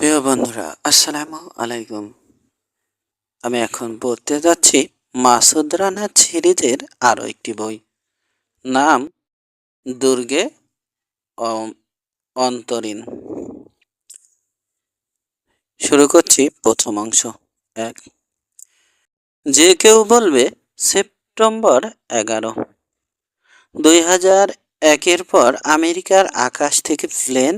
প্রিয় বন্ধুরা, আসসালামু আলাইকুম। আমি এখন পড়তে যাচ্ছি মাসুদ রানা সিরিজের আরও একটি বই। নাম দুর্গে অন্তরীণ। শুরু করছি প্রথম অংশ। এক, যে কেউ বলবে সেপ্টেম্বর 11, 2001-এর পর আমেরিকার আকাশ থেকে প্লেন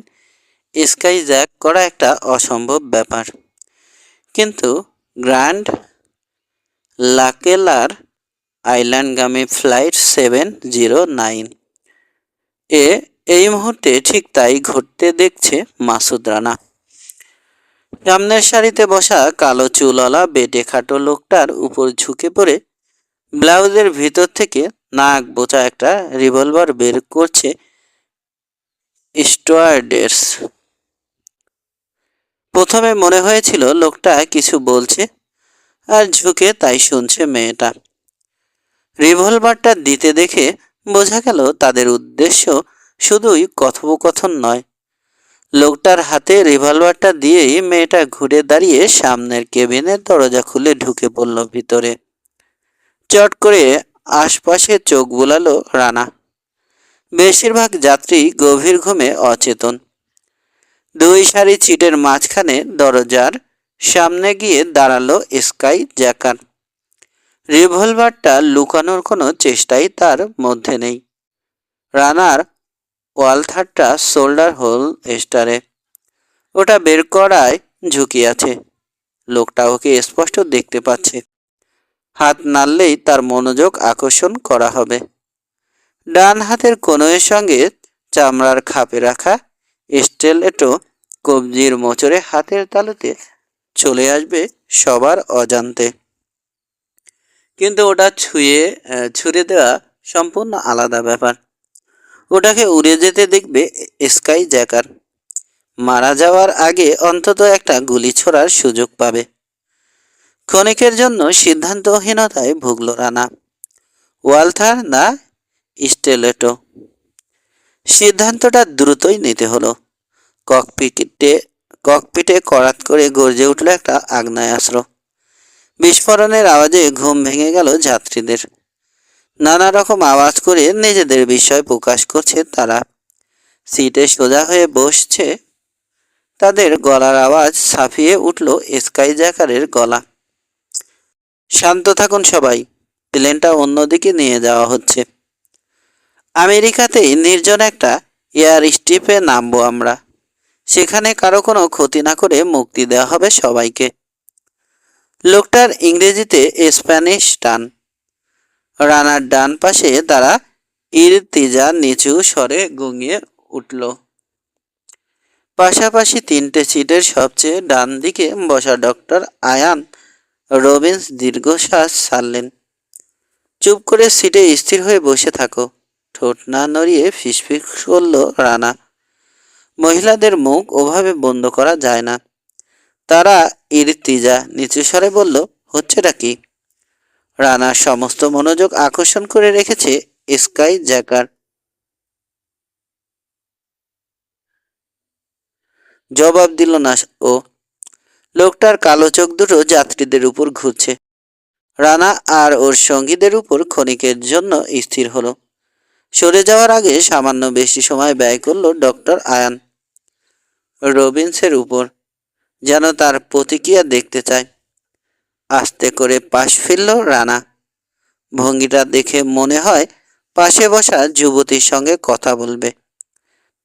স্কাইজ্যাক করা একটা অসম্ভব ব্যাপার। কিন্তু গ্র্যান্ড লাকেলার আইল্যান্ডগামী ফ্লাইট 709 এই মুহূর্তে ঠিক তাই ঘটতে দেখছে মাসুদ রানা। সামনের সারিতে বসা কালো চুলওয়ালা বেটে খাটো লোকটার উপর ঝুঁকে পড়ে ব্লাউজের ভিতর থেকে নাক বোচা একটা রিভলভার বের করছে স্টুয়ার্ডেস। প্রথমে মনে হয়েছিল লোকটা কিছু বলছে আর ঝুঁকে তাই শুনছে মেয়েটা। রিভলভারটা দিতে দেখে বোঝা গেল তাদের উদ্দেশ্য শুধুই কথোপকথন নয়। লোকটার হাতে রিভলভারটা দিয়েই মেয়েটা ঘুরে দাঁড়িয়ে সামনের কেবিনের দরজা খুলে ঢুকে পড়ল ভিতরে। চট করে আশপাশে চোখ বুলালো রানা। বেশিরভাগ যাত্রী গভীর ঘুমে অচেতন। দুই সারি সিটের মাঝখানে দরজার সামনে গিয়ে দাঁড়ালো স্কাই জ্যাকার। রিভলভারটা লুকানোর কোনো চেষ্টাই তার মধ্যে নেই। রানার ওয়ালথারটা শোল্ডার হোল স্টারে, ওটা বের করায় ঝুঁকি আছে। লোকটা ওকে স্পষ্ট দেখতে পাচ্ছে। হাত নাড়লেই তার মনোযোগ আকর্ষণ করা হবে। ডান হাতের কনুইয়ের সঙ্গে চামড়ার খাপে রাখা স্টিলেটো কবজির মোচড়ে হাতের তালুতে চলে আসবে সবার অজান্তে। কিন্তু ওটা ছুঁড়ে দেওয়া সম্পূর্ণ আলাদা ব্যাপার। ওটাকে উড়ে যেতে দেখবে স্কাই জ্যাকার। মারা যাওয়ার আগে অন্তত একটা গুলি ছোড়ার সুযোগ পাবে। ক্ষণিকের জন্য সিদ্ধান্তহীনতায় ভুগল রানা। ওয়ালথার না স্টেলেটো? সিদ্ধান্তটা দ্রুতই নিতে হলো। ককপিটে করাত করে গর্জে উঠল একটা আগ্নেয়াস্ত্র। বিস্ফোরণের আওয়াজে ঘুম ভেঙে গেল যাত্রীদের। নানা রকম আওয়াজ করে নিজেদের বিস্ময় প্রকাশ করছে তারা। সিটে সোজা হয়ে বসছে। তাদের গলার আওয়াজ ছাপিয়ে উঠল স্কাই জ্যাকারের গলা। শান্ত থাকুন সবাই, প্লেনটা অন্যদিকে নিয়ে যাওয়া হচ্ছে। আমেরিকাতেই নির্জন একটা এয়ার স্ট্রিপে নামবো আমরা। সেখানে কারো কোনো ক্ষতি না করে মুক্তি দেওয়া হবে সবাইকে। লোকটার ইংরেজিতে স্প্যানিশ টান। রানার ডান পাশে তারা ইরতিজা নিচু স্বরে গুঙিয়ে উঠল। পাশাপাশি তিনটে সিটের সবচেয়ে ডান দিকে বসা ডক্টর আয়ান রবিন্স দীর্ঘশ্বাস ছাড়লেন। চুপ করে সিটে স্থির হয়ে বসে থাকো, ঠোঁট না নড়িয়ে ফিসফিস করল রানা। মহিলাদের মুখ ওভাবে বন্ধ করা যায় না। তারা ইরতিজা নিচু স্বরে বলল, হচ্ছেটা কি? রানা সমস্ত মনোযোগ আকর্ষণ করে রেখেছে স্কাই জ্যাকার। জবাব দিল না ও। লোকটার কালো চোখ দুটো যাত্রীদের উপর ঘুরছে। রানা আর ওর সঙ্গীদের উপর ক্ষণিকের জন্য স্থির হলো। সরে যাওয়ার আগে সামান্য বেশি সময় ব্যয় করলো ডক্টর আয়ান রবিন্সের উপর, যেন তার প্রতিক্রিয়া দেখতে চায়। আস্তে করে পাশ ফিরল রানা। ভঙ্গিটা দেখে মনে হয় পাশে বসা যুবতীর সঙ্গে কথা বলবে।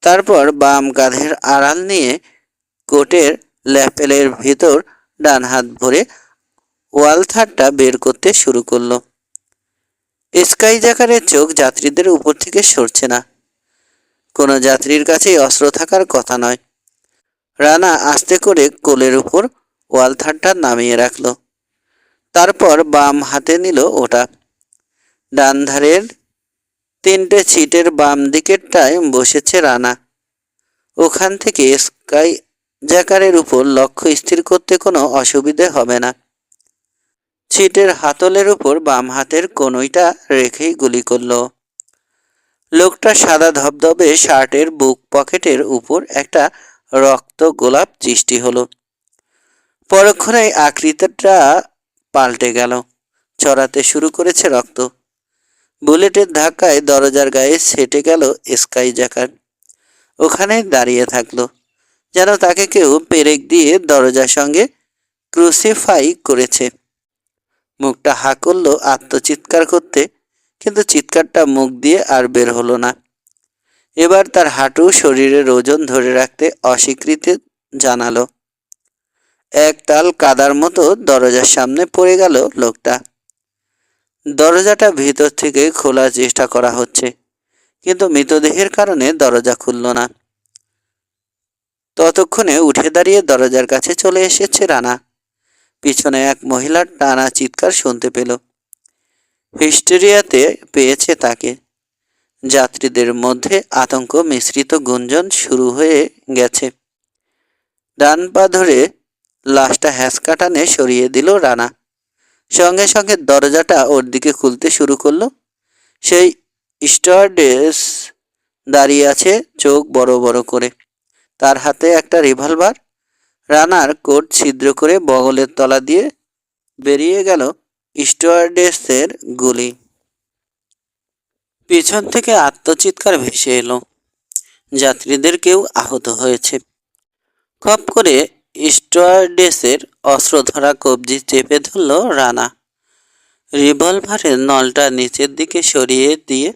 তারপর বাম কাঁধের আড়াল নিয়ে কোটের ল্যাপেলের ভিতর ডান হাত ভরে ওয়ালথারটা বের করতে শুরু করলো। স্কাই জ্যাকারের চোখ যাত্রীদের উপর থেকে সরছে না। কোনো যাত্রীর কাছেই অস্ত্র থাকার কথা নয়। রানা আস্তে করে কোলের উপর ওয়ালথারটা নামিয়ে রাখল। তারপর বাম হাতে নিল ওটা। ডান ধারের তিনটে সিটের বাম দিকেরটায় বসেছে রানা। ওখান থেকে স্কাই জ্যাকারের উপর লক্ষ্য স্থির করতে কোনো অসুবিধে হবে না। সিটের হাতলের উপর বাম হাতের কনুইটা রেখেই গুলি করল। লোকটা সাদা ধবধবে শার্টের বুক পকেটের উপর একটা রক্ত গোলাপ সৃষ্টি হলো। পরক্ষণেই আকৃতিটা পাল্টে গেল, চড়াতে শুরু করেছে রক্ত। বুলেটের ধাক্কায় দরজার গায়ে সেটে গেল স্কাই জ্যাকার। ওখানেই দাঁড়িয়ে থাকলো, যেন তাকে কেউ পেরেক দিয়ে দরজার সঙ্গে ক্রুসিফাই করেছে। মুখটা হা করলো আত্মচিৎকার করতে, কিন্তু চিৎকারটা মুখ দিয়ে আর বের হলো না। এবার তার হাঁটু শরীরের ওজন ধরে রাখতে অস্বীকৃতি জানালো। একতাল কাদার মতো দরজার সামনে পড়ে গেল লোকটা। দরজাটা ভিতর থেকে খোলার চেষ্টা করা হচ্ছে, কিন্তু মৃতদেহের কারণে দরজা খুলল না। ততক্ষণে উঠে দাঁড়িয়ে দরজার কাছে চলে এসেছে রানা। পিছনে এক মহিলার টানা চিৎকার শুনতে পেল। হিস্টেরিয়াতে পেয়েছে তাকে। যাত্রীদের মধ্যে আতঙ্ক মিশ্রিত গুঞ্জন শুরু হয়ে গেছে। ডান পা ধরে লাশটা হ্যাঁচকা টানে সরিয়ে দিল রানা। সঙ্গে সঙ্গে দরজাটা ওর দিকে খুলতে শুরু করলো। সেই স্টুয়ার্ডেস দাঁড়িয়ে আছে চোখ বড় বড় করে, তার হাতে একটা রিভলভার। রানার কোট ছিদ্র করে বগলের তলা দিয়ে বেরিয়ে গেল স্টুয়ার্ডেসের গুলি। পিছন থেকে আত্মচিৎকার ভেসে এলো। যাত্রীদের কেউ আহত হয়েছে। খপ করে স্টুয়ার্ডেসের অস্ত্র ধরা কবজি চেপে ধরল রানা। রিভলভারের নলটা নিচের দিকে সরিয়ে দিয়ে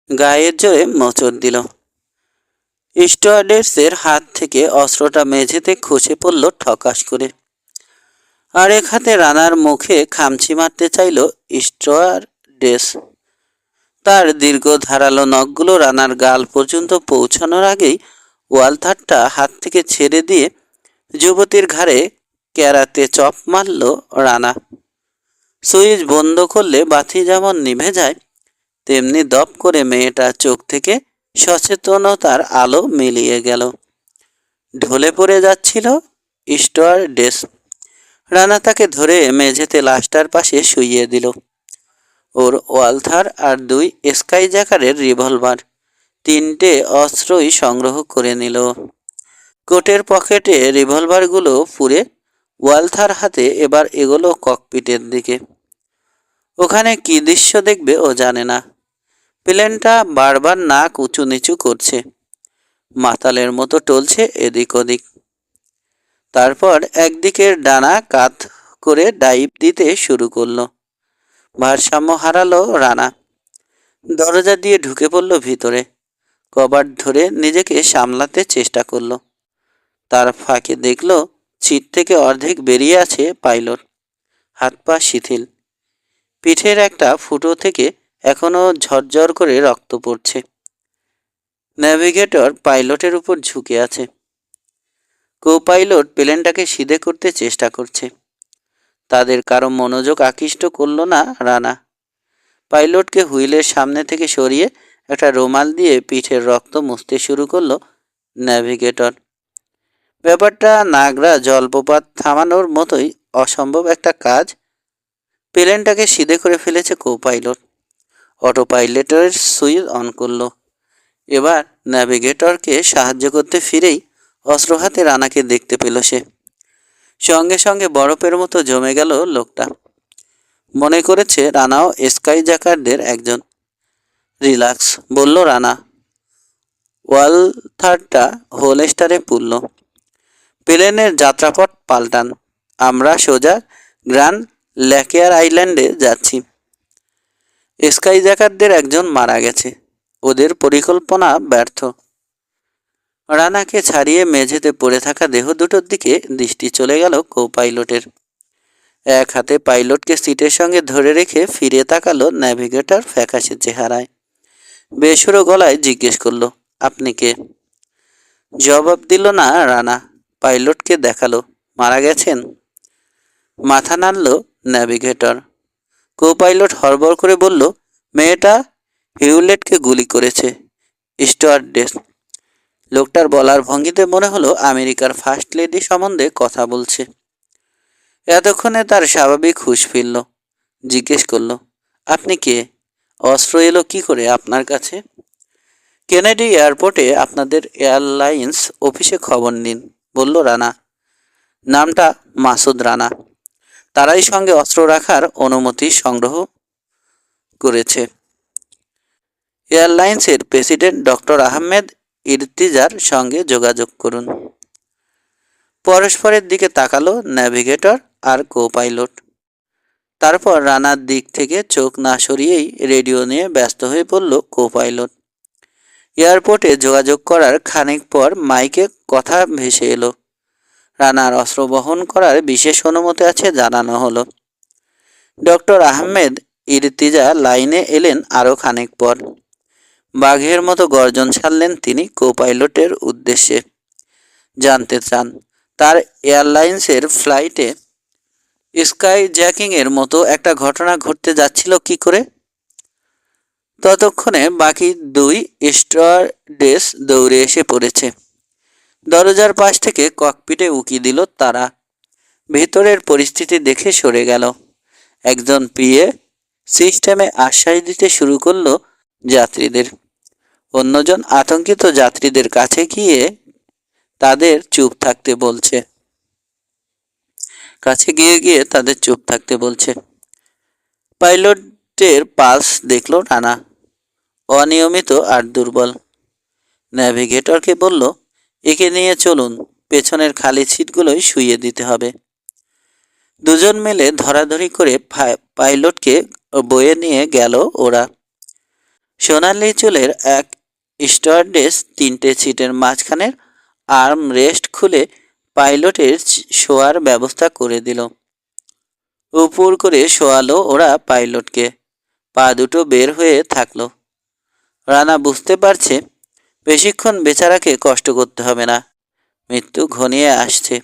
গায়ের জোরে মোচড় দিল। স্টুয়ার্ডেসের হাত থেকে অস্ত্রটা মেঝেতে খসে পড়ল ঠকাস করে। আর এক হাতে রানার মুখে খামচি মারতে চাইল স্টুয়ার্ডেস। তার দীর্ঘ ধারালো নখগুলো রানার গাল পর্যন্ত পৌঁছানোর আগেই ওয়ালথারটা হাত থেকে ছেড়ে দিয়ে যুবতীর ঘাড়ে ক্যারাতে চপ মারল রানা। সুইচ বন্ধ করলে বাতি যেমন নিভে যায়, তেমনি দপ করে মেয়েটার চোখ থেকে সচেতনতার আলো মিলিয়ে গেল। ঢলে পড়ে যাচ্ছিল স্টুয়ার্ডেস। রানা তাকে ধরে মেঝেতে লাশটার পাশে শুইয়ে দিল। ওর ওয়ালথার আর 2 স্কাই জ্যাকারের রিভলভার, 3টে অস্ত্রই সংগ্রহ করে নিল। কোটের পকেটে রিভলভারগুলো পুরে ওয়ালথার হাতে এবার এগোলো ককপিটের দিকে। ওখানে কি দৃশ্য দেখবে ও জানে না। প্লেনটা বারবার নাক উঁচু নিচু করছে, মাতালের মতো টলছে এদিক ওদিক। তারপর একদিকের ডানা কাত করে ডাইভ দিতে শুরু করলো। ভারসাম্য হারালো রানা। দরজা দিয়ে ঢুকে পড়ল ভিতরে। কভার ধরে নিজেকে সামলাতে চেষ্টা করলো। তার ফাঁকে দেখল সিট থেকে অর্ধেক বেরিয়ে আছে পাইলট, হাত পা শিথিল। পিঠের একটা ফুটো থেকে এখনো ঝরঝর করে রক্ত পড়ছে। নেভিগেটর পাইলটের উপর ঝুঁকে আছে। কো পাইলট প্লেনটাকে সিধে করতে চেষ্টা করছে। তাদের কারো মনোযোগ আকৃষ্ট করল না রানা। পাইলটকে হুইলের সামনে থেকে সরিয়ে একটা রুমাল দিয়ে পিঠের রক্ত মুছতে শুরু করলো নেভিগেটর। ব্যাপারটা নাগরা জলপ্রপাত থামানোর মতোই অসম্ভব একটা কাজ। প্লেনটাকে সিধে করে ফেলেছে কো পাইলট। অটো পাইলটের সুইচ অন করলো। এবার নেভিগেটরকে সাহায্য করতে ফিরেই অস্ত্র হাতে রানাকে দেখতে পেল সে। সঙ্গে সঙ্গে বরফের মতো জমে গেল লোকটা। মনে করেছে রানাও স্কাই জ্যাকারদের একজন। রিল্যাক্স, বলল রানা। ওয়ালথারটা হোলস্টারে পুরল। প্লেনের যাত্রাপথ পাল্টান। আমরা সোজা গ্র্যান্ড ল্যাকেয়ার আইল্যান্ডে যাচ্ছি। স্কাই জ্যাকারদের একজন মারা গেছে। ওদের পরিকল্পনা ব্যর্থ। রানাকে ছাড়িয়ে মেঝেতে পড়ে থাকা দেহ দুটোর দিকে দৃষ্টি চলে গেল কো পাইলটের। এক হাতে পাইলটকে সিটের সঙ্গে ধরে রেখে ফিরে তাকালো নেভিগেটর ফ্যাকাশে চেহারায়। বেসুরো গলায় জিজ্ঞেস করলো, আপনি কে? জবাব দিল না রানা। পাইলটকে দেখালো, মারা গেছেন? মাথা নাড়ল নেভিগেটর। কো পাইলট হড়বড় করে বলল, মেয়েটা হিউলেটকে গুলি করেছে, স্টুয়ার্ডেস। লোকটার বলার ভঙ্গিতে মনে হলো আমেরিকার ফার্স্ট লেডি সম্বন্ধে কথা বলছে। এতক্ষণে তার স্বাভাবিক হুঁশ ফিরল। জিজ্ঞেস করলো, আপনি কে? অস্ত্র এলো কি করে আপনার কাছে? কেনেডি এয়ারপোর্টে আপনাদের এয়ারলাইন্স অফিসে খবর নিন, বলল রানা। নামটা মাসুদ রানা। তারাই সঙ্গে অস্ত্র রাখার অনুমতি সংগ্রহ করেছে। এয়ারলাইন্সের প্রেসিডেন্ট ডক্টর আহমেদ ইরতিজার সঙ্গে যোগাযোগ করুন। পরস্পরের দিকে তাকালো ন্যাভিগেটর আর কো পাইলট। তারপর রানার দিক থেকে চোখ না সরিয়েই রেডিও নিয়ে ব্যস্ত হয়ে পড়ল কো পাইলট। এয়ারপোর্টে যোগাযোগ করার খানিক পর মাইকে কথা ভেসে এলো। রানার অস্ত্র বহন করার বিশেষ অনুমতি আছে জানানো হলো। ডক্টর আহমেদ ইরতিজা লাইনে এলেন আরও খানিক পর। বাঘের মতো গর্জন ছাড়লেন তিনি কো পাইলটের উদ্দেশ্যে। জানতে চান তার এয়ারলাইন্সের ফ্লাইটে স্কাই জ্যাকিংয়ের মতো একটা ঘটনা ঘটতে যাচ্ছিল কি করে। ততক্ষণে বাকি দুই স্টুয়ার্ডেস দৌড়ে এসে পড়েছে। দরজার পাশ থেকে ককপিটে উকি দিল তারা। ভেতরের পরিস্থিতি দেখে সরে গেল। একজন পিএ সিস্টেমে আশ্বাস দিতে শুরু করলো যাত্রীদের। অন্যজন আতঙ্কিত যাত্রীদের কাছে গিয়ে তাদের চুপ থাকতে বলছে। পাইলটের পালস দেখল রানা, অনিয়মিত আর দুর্বল। ন্যাভিগেটরকে বলল, একে নিয়ে চলুন, পেছনের খালি সিটগুলোই শুইয়ে দিতে হবে। দুজন মিলে ধরাধরি করে পাইলটকে বয়ে নিয়ে গেল ওরা। সোনালি চুলের এক স্টুয়ার্ডেস তিনটে সিটের মাঝখানের আর্ম রেস্ট খুলে পাইলটের শোয়ার ব্যবস্থা করে দিল। উপর করে শোয়ালো ওরা পাইলটকে। পা দুটো বের হয়ে থাকলো। রানা বুঝতে পারছে বেশিক্ষণ বেচারাকে কষ্ট করতে হবে না, মৃত্যু ঘনিয়ে আসছে।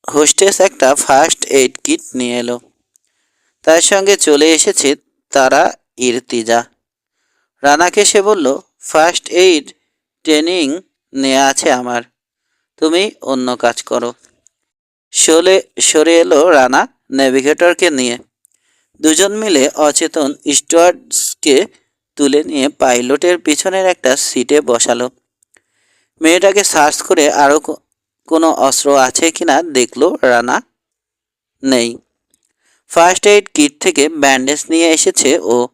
হোস্টেস একটা ফার্স্ট এইড কিট নিয়ে এলো। তার সঙ্গে চলে এসেছে তারা ইরতিজা। রানাকে সে বলল, ফার্স্ট এইড ট্রেনিং নেওয়া আছে আমার, তুমি অন্য কাজ করো। সরে এলো রানা নেভিগেটরকে নিয়ে। দুজন মিলে অচেতন স্টুয়ার্ডসকে তুলে নিয়ে পাইলটের পিছনের একটা সিটে বসালো। মেয়েটাকে সার্চ করে আরও কোনো অস্ত্র আছে কিনা দেখলো রানা। নেই। ফার্স্ট এইড কিট থেকে ব্যান্ডেজ নিয়ে এসেছে ও।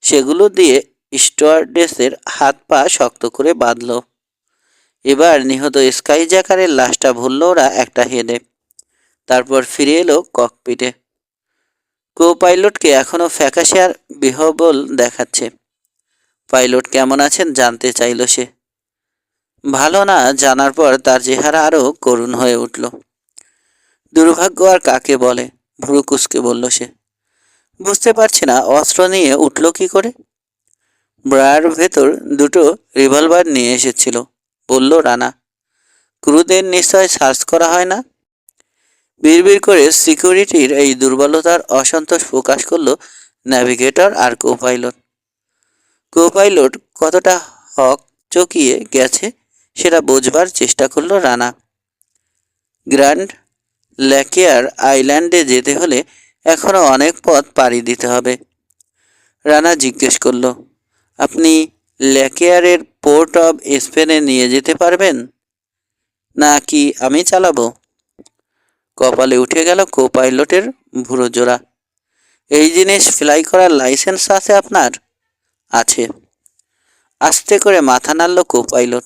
সেগুলো দিয়ে স্টুয়ার্ডেসের হাত পা শক্ত করে বাঁধল। এবার নিহত স্কাই জ্যাকারের লাশটা ভরল ওরা একটা হেডে। তারপর ফিরে এলো ককপিটে। কো পাইলটকে এখনো ফ্যাকাশে আর বিহ্বল দেখাচ্ছে। পাইলট কেমন আছেন জানতে চাইল সে। ভালো না জানার পর তার চেহারা আরও করুণ হয়ে উঠল। দুর্ভাগ্য আর কাকে বলে, ভুরু কুঁচকে বলল সে। বুঝতে পারছি না অস্ত্র নিয়ে উঠল কি করে। ব্রার ভেতর দুটো রিভলভার নিয়ে এসেছিল, বলল রানা। ক্রুদের নিশ্চয় সার্চ করা হয় না। বিড়বিড় করে সিকিউরিটির এই দুর্বলতার অসন্তোষ প্রকাশ করলো ন্যাভিগেটর আর কো পাইলট। কো পাইলট কতটা হক চকিয়ে গেছে সেটা বোঝবার চেষ্টা করলো রানা। গ্র্যান্ড ল্যাকেয়ার আইল্যান্ডে যেতে হলে এখনও অনেক পথ পাড়ি দিতে হবে। রানা জিজ্ঞেস করল, আপনি ল্যাকেয়ারের পোর্ট অব স্পেনে নিয়ে যেতে পারবেন নাকি আমি চালাবো? কপালে উঠে গেল কো পাইলটের ভুরো জোড়া। এই জিনিস ফ্লাই করার লাইসেন্স আছে আপনার? আছে। আস্তে করে মাথা নাড়ল কো পাইলট।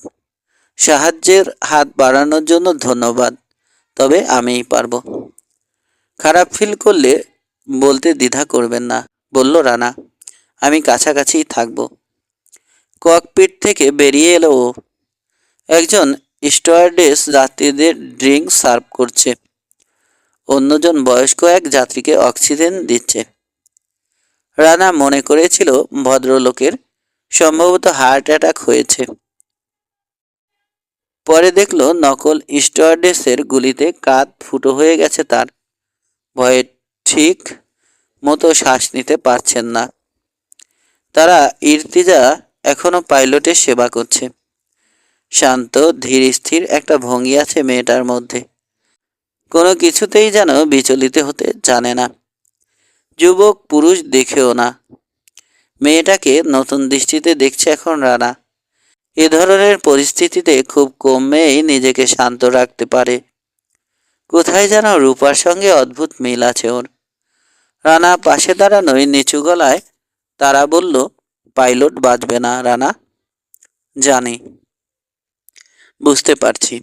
সাহায্যের হাত বাড়ানোর জন্য ধন্যবাদ, তবে আমিই পারবো। খারাপ ফিল করলে বলতে দ্বিধা করবেন না, বলল রানা। আমি কাছাকাছিই থাকবো। ককপিট থেকে বেরিয়ে এলো ও। একজন স্টুয়ার্ডেস যাত্রীদের ড্রিঙ্ক সার্ভ করছে। অন্যজন বয়স্ক এক যাত্রীকে অক্সিজেন দিচ্ছে। রানা মনে করেছিল ভদ্রলোকের সম্ভবত হার্ট অ্যাটাক হয়েছে। পরে দেখল নকল স্টুয়ার্ডেসের গুলিতে কাঁধ ফুটো হয়ে গেছে তার। ভয়ে ঠিক মতো শ্বাস নিতে পারছেন না। তারা ইরতিজা এখনো পাইলটের সেবা করছে। শান্ত ধীর স্থির একটা ভঙ্গি আছে মেয়েটার মধ্যে। কোনো কিছুতেই যেন বিচলিত হতে জানে না। যুবক পুরুষ দেখেও না। মেয়েটাকে নতুন দৃষ্টিতে দেখছে এখন রানা। এ ধরনের পরিস্থিতিতে খুব কম মেয়েই নিজেকে শান্ত রাখতে পারে। কোথায় যেন রূপার সঙ্গে অদ্ভুত মিল আছে ওর। রানা পাশে দাঁড়ানোই নিচু গলায় তারা বলল, পাইলট বাজবে না রানা? জানি, বুঝতে পারছি।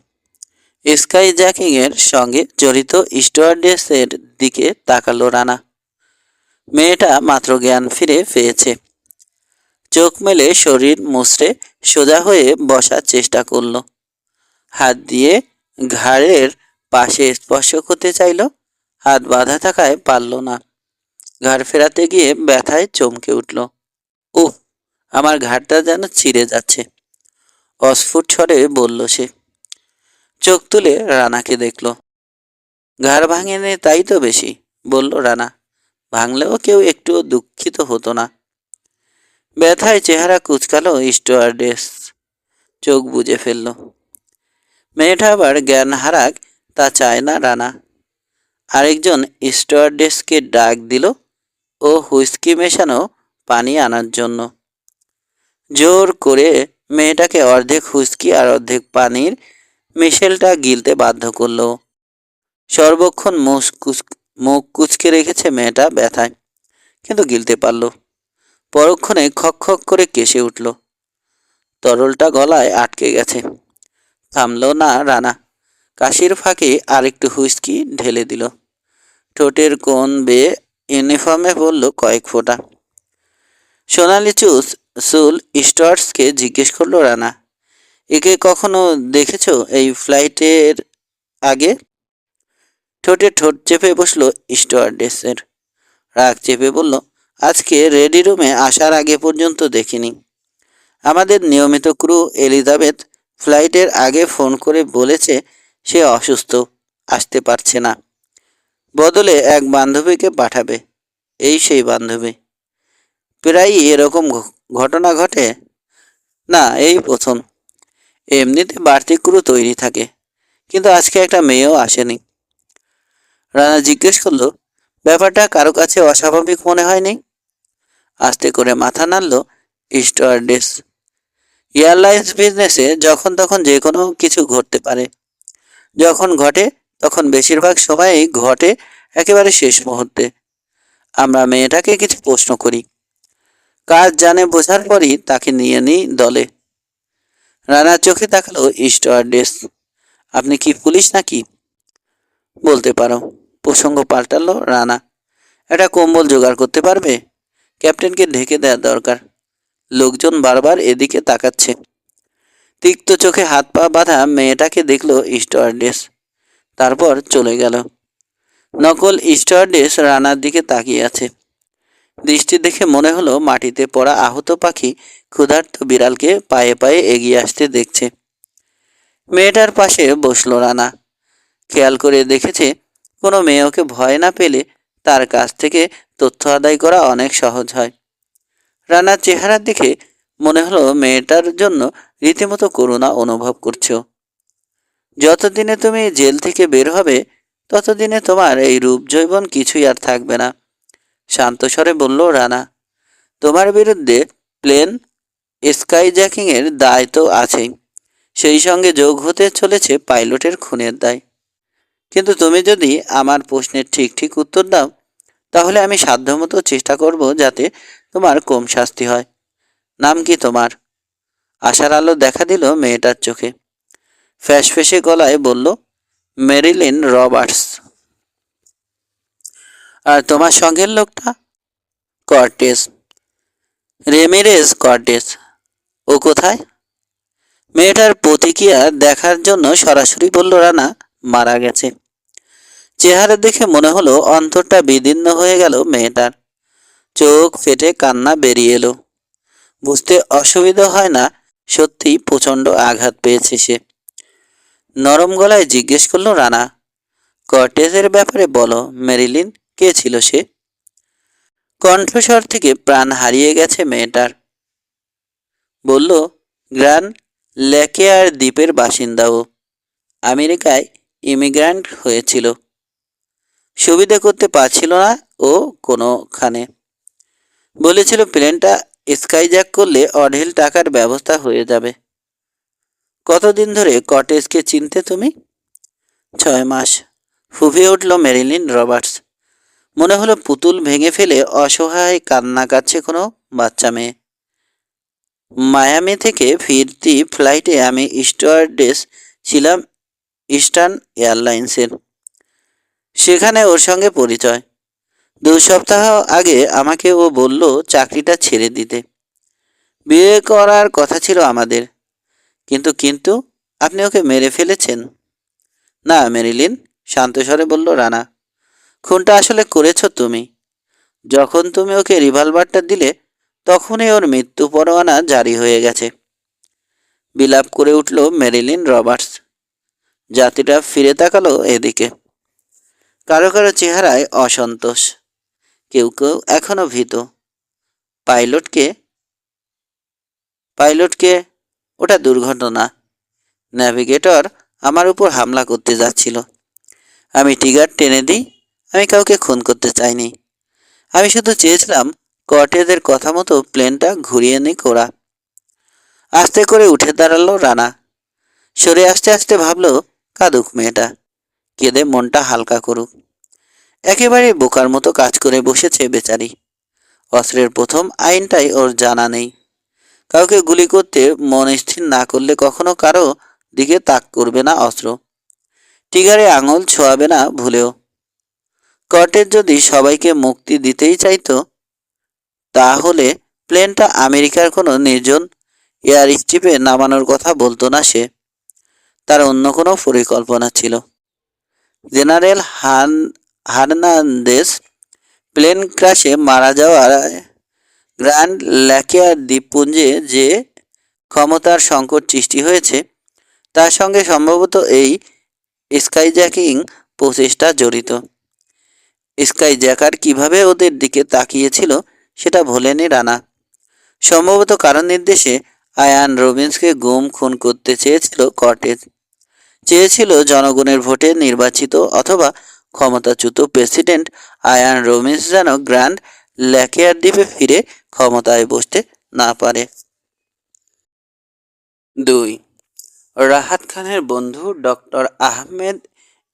স্কাই জ্যাকিং এর সঙ্গে জড়িত স্টুয়ার্ডেসের দিকে তাকালো রানা। মেয়েটা মাত্র জ্ঞান ফিরে পেয়েছে। চোখ মেলে শরীর মুচড়ে সোজা হয়ে বসার চেষ্টা করল। হাত দিয়ে ঘাড়ের পাশে স্পর্শ করতে চাইল, হাত বাঁধা থাকায় পারল না। ঘাড় ফেরাতে গিয়ে ব্যথায় চমকে উঠল। উহ, আমার ঘাড়টা যেন ছিঁড়ে যাচ্ছে, অস্ফুট স্বরে বলল সে। চোখ তুলে রানাকে দেখল। ঘাড় ভাঙেনি তাই তো বেশি, বলল রানা। ভাঙলেও কেউ একটুও দুঃখিত হতো না। ব্যথায় চেহারা কুচকালো স্টুয়ার্ডেস। চোখ বুজে ফেলল। মেয়েটা আবার জ্ঞান হারাক তা চায় না রানা। আরেকজন স্টুয়ার্ডেসকে ডাক দিল ও হুইস্কি মেশানো পানি আনার জন্য। জোর করে মেয়েটাকে অর্ধেক হুইস্কি আর অর্ধেক পানির মিশেলটা গিলতে বাধ্য করল। সর্বক্ষণ মুখ কুচকে রেখেছে মেয়েটা ব্যথায়, কিন্তু গিলতে পারল। পরক্ষণে খক খক করে কেসে উঠল। তরলটা গলায় আটকে গেছে। থামল না রানা। কাশির ফাঁকে আরেকটু হুইস্কি ঢেলে দিল। ঠোঁটের কোণ বেয়ে ইউনিফর্মে পড়ল কয়েক ফোঁটা। সোনালি চুল স্টুয়ার্টসকে জিজ্ঞেস করলো রানা, একে কখনো দেখেছো এই ফ্লাইটের আগে? ঠোঁটে ঠোঁট চেপে বসলো স্টুয়ার্ডেসের। রাগ চেপে বলল, আজকে রেডি রুমে আসার আগে পর্যন্ত দেখিনি। আমাদের নিয়মিত ক্রু এলিজাবেথ ফ্লাইটের আগে ফোন করে বলেছে সে অসুস্থ, আসতে পারছে না। বদলে এক বান্ধবীকে পাঠাবে। এই সেই বান্ধবী। প্রায়ই এরকম ঘটনা ঘটে না, এই প্রথম। এমনিতে বাড়তি ক্রু তৈরি থাকে, কিন্তু আজকে একটা মেয়েও আসেনি। রানা জিজ্ঞেস করলো, ব্যাপারটা কারো কাছে অস্বাভাবিক মনে হয়নি? আস্তে করে মাথা নাড়ল স্টুয়ার্ডেস। এয়ারলাইন্স বিজনেসে যখন তখন যে কোনো কিছু ঘটতে পারে। যখন ঘটে তখন বেশিরভাগ সময়ই ঘটে একেবারে শেষ মুহূর্তে। আমরা মেয়েটাকে কিছু প্রশ্ন করি, কাজ জানে বোঝার পরই তাকে নিয়ে নিই দলে। রানার চোখে তাকালো স্টুয়ার্ডেস। আপনি কি পুলিশ নাকি? বলতে পারো, প্রসঙ্গ পাল্টালো রানা। একটা কম্বল জোগাড় করতে পারবে? ক্যাপ্টেনকে ঢেকে দেওয়া দরকার। লোকজন বারবার এদিকে তাকাচ্ছে। তিক্ত চোখে হাত পা বাঁধা মেয়েটাকে দেখলো স্টুয়ার্ডেস, তারপর চলে গেল। নকল স্টুয়ার্ডেস রানার দিকে তাকিয়ে আছে। দৃষ্টি দেখে মনে হলো মাটিতে পড়া আহত পাখি ক্ষুধার্ত বিড়ালকে পায়ে পায়ে এগিয়ে আসতে দেখছে। মেয়েটার পাশে বসলো রানা। খেয়াল করে দেখেছে কোনো মেয়ে ওকে ভয় না পেলে তার কাছ থেকে তথ্য আদায় করা অনেক সহজ হয়। রানার চেহারার দিকে মনে হলো মেয়েটার জন্য রীতিমতো করুণা অনুভব করছো। যতদিনে তুমি জেল থেকে বের হবে ততদিনে তোমার এই রূপ যৌবন কিছুই আর থাকবে না, শান্ত স্বরে বলল রানা। তোমার বিরুদ্ধে প্লেন স্কাইজ্যাকিং এর দায় তো আছেই, সেই সঙ্গে যোগ হতে চলেছে পাইলটের খুনের দায়। কিন্তু তুমি যদি আমার প্রশ্নের ঠিক ঠিক উত্তর দাও তাহলে আমি সাধ্যমতো চেষ্টা করব যাতে তোমার কম শাস্তি হয়। নাম কি তোমার? আশার আলো দেখা দিল মেয়েটার চোখে। ফ্যাসফেসে গলায় বলল, মেরিলিন রবার্টস। আর তোমার সঙ্গের লোকটা? কর্টেস, রেমিরেজ কর্টেস। ও কোথায়? মেয়েটার প্রতিক্রিয়া দেখার জন্য সরাসরি বলল রানা, মারা গেছে। চেহারা দেখে মনে হলো অন্তরটা বিদীর্ণ হয়ে গেল মেয়েটার। চোখ ফেটে কান্না বেরিয়ে এলো। বুঝতে অসুবিধা হয় না, সত্যিই প্রচণ্ড আঘাত পেয়েছে সে। নরম গলায় জিজ্ঞেস করলো রানা, কর্টেজের ব্যাপারে বলো মেরিলিন, কে ছিল সে? কণ্ঠস্বর থেকে প্রাণ হারিয়ে গেছে মেয়েটার। বলল, গ্র্যান্ড লেকেয়ার দ্বীপের বাসিন্দা ও। আমেরিকায় ইমিগ্র্যান্ট হয়েছিল। সুবিধা করতে পারছিল না ও কোনোখানে। বলেছিল প্লেনটা স্কাইজ্যাক করলে অঢেল টাকার ব্যবস্থা হয়ে যাবে। কতদিন ধরে কটেজকে চিনতে তুমি? 6 মাস, ফুঁপিয়ে উঠল মেরিলিন রবার্টস। মনে হলো পুতুল ভেঙে ফেলে অসহায় কান্না কাটছে কোনো বাচ্চা মেয়ে। মায়ামি থেকে ফিরতি ফ্লাইটে আমি স্টুয়ার্ডেস ছিলাম ইস্টার্ন এয়ারলাইন্সের। সেখানে ওর সঙ্গে পরিচয়। 2 সপ্তাহ আগে আমাকে ও বলল চাকরিটা ছেড়ে দিতে। বিয়ে করার কথা ছিল আমাদের। কিন্তু আপনি ওকে মেরে ফেলেছেন। না মেরিলিন, শান্ত স্বরে বলল রানা। খুনটা আসলে করেছ তুমি। যখন তুমি ওকে রিভলভারটা দিলে তখনই ওর মৃত্যু পরোয়ানা জারি হয়ে গেছে। বিলাপ করে উঠল মেরিলিন রবার্টস। যাত্রীরা ফিরে তাকালো এদিকে। কারো কারো চেহারায় অসন্তোষ, কেউ কেউ এখনো ভীত। পাইলটকে পাইলটকে ওটা দুর্ঘটনা। ন্যাভিগেটর আমার উপর হামলা করতে যাচ্ছিল। আমি ট্রিগার টেনে দিই। আমি কাউকে খুন করতে চাইনি। আমি শুধু চেয়েছিলাম কর্টেজের কথা মতো প্লেনটা ঘুরিয়ে নিক ওরা। আস্তে করে উঠে দাঁড়ালো রানা। সরে আসতে আসতে ভাবলো কাঁদুক মেয়েটা, কেঁদে মনটা হালকা করুক। একেবারে বোকার মতো কাজ করে বসেছে বেচারি। অস্ত্রের প্রথম আইনটাই ওর জানা নেই। কাউকে গুলি করতে মন স্থির না করলে কখনো কারো দিকে তাক করবে না অস্ত্র। ট্রিগারে আঙুল ছোঁয়াবে না ভুলেও। কর্টেজ যদি সবাইকে মুক্তি দিতেই চাইতো তাহলে প্লেনটা আমেরিকার কোনো নির্জন এয়ার স্ট্রিপে নামানোর কথা বলতো না সে। তার অন্য কোনো পরিকল্পনা ছিল। জেনারেল হার্নান্দেজ প্লেন ক্র্যাশে মারা যাওয়ার গ্র্যান্ড ল্যাকিয়ার দ্বীপপুঞ্জে যে ক্ষমতার সংকট সৃষ্টি হয়েছে তার সঙ্গে সম্ভবত এই স্কাইজ্যাকিং প্রচেষ্টা জড়িত। স্কাইজ্যাকার কিভাবে ওদের দিকে তাকিয়েছিল সেটা ভোলেনি রানা। সম্ভবত কারণ নির্দেশে আয়ান রবিন্সকে গুম খুন করতে চেয়েছিল কর্টেজ। চেয়েছিল জনগণের ভোটে নির্বাচিত অথবা ক্ষমতাচ্যুত প্রেসিডেন্ট আয়ান রবিন্স যেন গ্র্যান্ড ল্যাকিয়ার দ্বীপে ফিরে ক্ষমতায় বসতে না পারে। 2. রাহাত খানের বন্ধু ডক্টর আহমেদ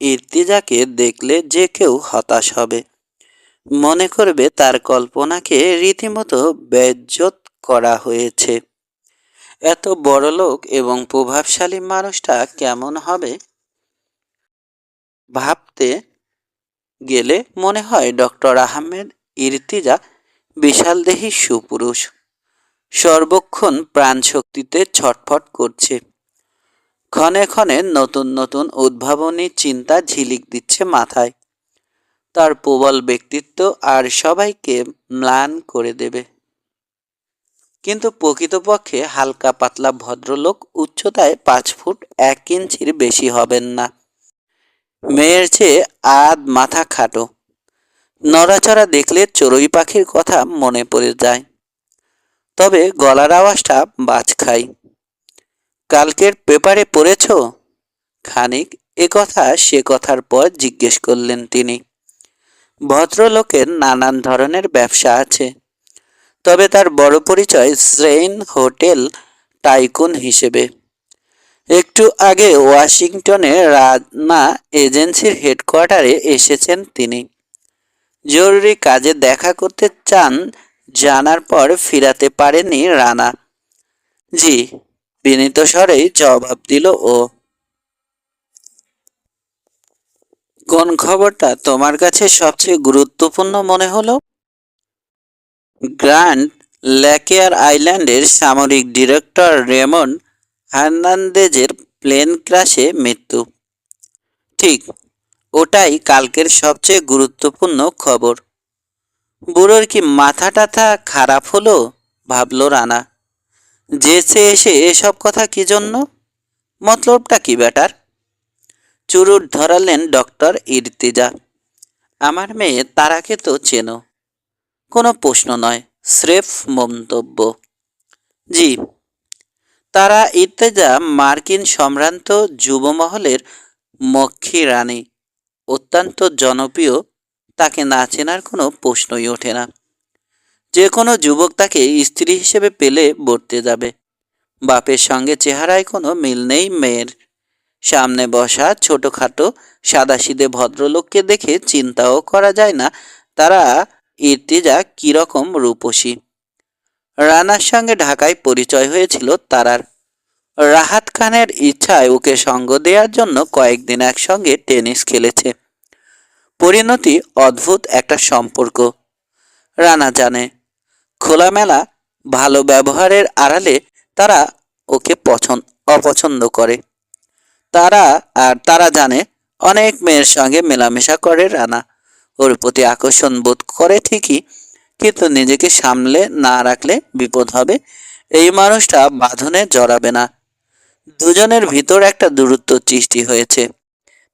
ইর্তিজাকে দেখলে যে কেউ হতাশ হবে। মনে করবে তার কল্পনাকে রীতিমতো বেইজ্জত করা হয়েছে। এত বড়লোক এবং প্রভাবশালী মানুষটা কেমন হবে ভাবতে গেলে মনে হয় ডক্টর আহমেদ ইর্তিজা বিশালদেহী সুপুরুষ, সর্বক্ষণ প্রাণশক্তিতে ছটফট করছে। ক্ষণে ক্ষণে নতুন নতুন উদ্ভাবনী চিন্তা ঝিলিক দিচ্ছে মাথায়। তার প্রবল ব্যক্তিত্ব আর সবাইকে ম্লান করে দেবে। কিন্তু প্রকৃতপক্ষে হালকা পাতলা ভদ্রলোক, উচ্চতায় 5 ফুট 1 ইঞ্চির বেশি হবেন না। মেয়ের চেয়ে আধ মাথা খাটো। নড়াচড়া দেখলে চড়ুই পাখির কথা মনে পড়ে যায়। তবে গলার আওয়াজটা বাজ খায়। কালকের পেপারে পড়েছ? খানিক এ কথা সে কথার পর জিজ্ঞেস করলেন তিনি। ভদ্রলোকের নানান ধরনের ব্যবসা আছে, তবে তার বড় পরিচয় শ্রেইন হোটেল টাইকুন হিসেবে। একটু আগে ওয়াশিংটনে রানা এজেন্সির হেডকোয়ার্টারে এসেছেন তিনি। জরুরি কাজে দেখা করতে চান জানার পর ফিরাতে পারেনি রানা। জি, বিনীত স্বরেই জবাব দিল ও। কোন খবরটা তোমার কাছে সবচেয়ে গুরুত্বপূর্ণ মনে হলো? গ্র্যান্ড ল্যাকিয়ার আইল্যান্ডের সামরিক ডিরেক্টর রেমন্ড হার্নান্দেজের প্লেন ক্র্যাশে মৃত্যু। ঠিক, ওটাই কালকের সবচেয়ে গুরুত্বপূর্ণ খবর। বুড়োর কি মাথা টাথা খারাপ হলো ভাবল রানা। জেছে এসে এসব কথা কি জন্য? মতলবটা কি ব্যাটার? চুরুট ধরালেন ডক্টর ইর্তিজা। আমার মেয়ে তারাকে তো চেনো। কোনো প্রশ্ন নয়, স্রেফ মন্তব্য। জি। তারা ইর্তিজা মার্কিন সম্ভ্রান্ত যুবমহলের মক্ষী রানী, অত্যন্ত জনপ্রিয়। তাকে না চেনার কোনো প্রশ্নই ওঠে না। যে কোনো যুবক তাকে স্ত্রী হিসেবে পেলে বর্তে যাবে। বাপের সঙ্গে চেহারায় কোনো মিল নেই মেয়ের। সামনে বসা ছোটখাটো সাদাসিধে ভদ্রলোককে দেখে চিন্তাও করা যায় না তারা ইর্তিজা কিরকম রূপসী। রানার সঙ্গে ঢাকায় পরিচয় হয়েছিল তারার। রাহাত খানের ইচ্ছায় ওকে সঙ্গ দেওয়ার জন্য কয়েকদিন একসঙ্গে টেনিস খেলেছে। পরিণতি অদ্ভুত একটা সম্পর্ক। রানা জানে খোলামেলা ভালো ব্যবহারের আড়ালে তারা ওকে অপছন্দ করে। তারা জানে অনেক মেয়ের সঙ্গে মেলামেশা করে রানা। ওর প্রতি আকর্ষণ বোধ করে ঠিকই, কিন্তু নিজেকে সামলে না রাখলে বিপদ হবে। এই মানুষটা বাঁধনে জড়াবে না। দুজনের ভিতর একটা দূরত্ব সৃষ্টি হয়েছে,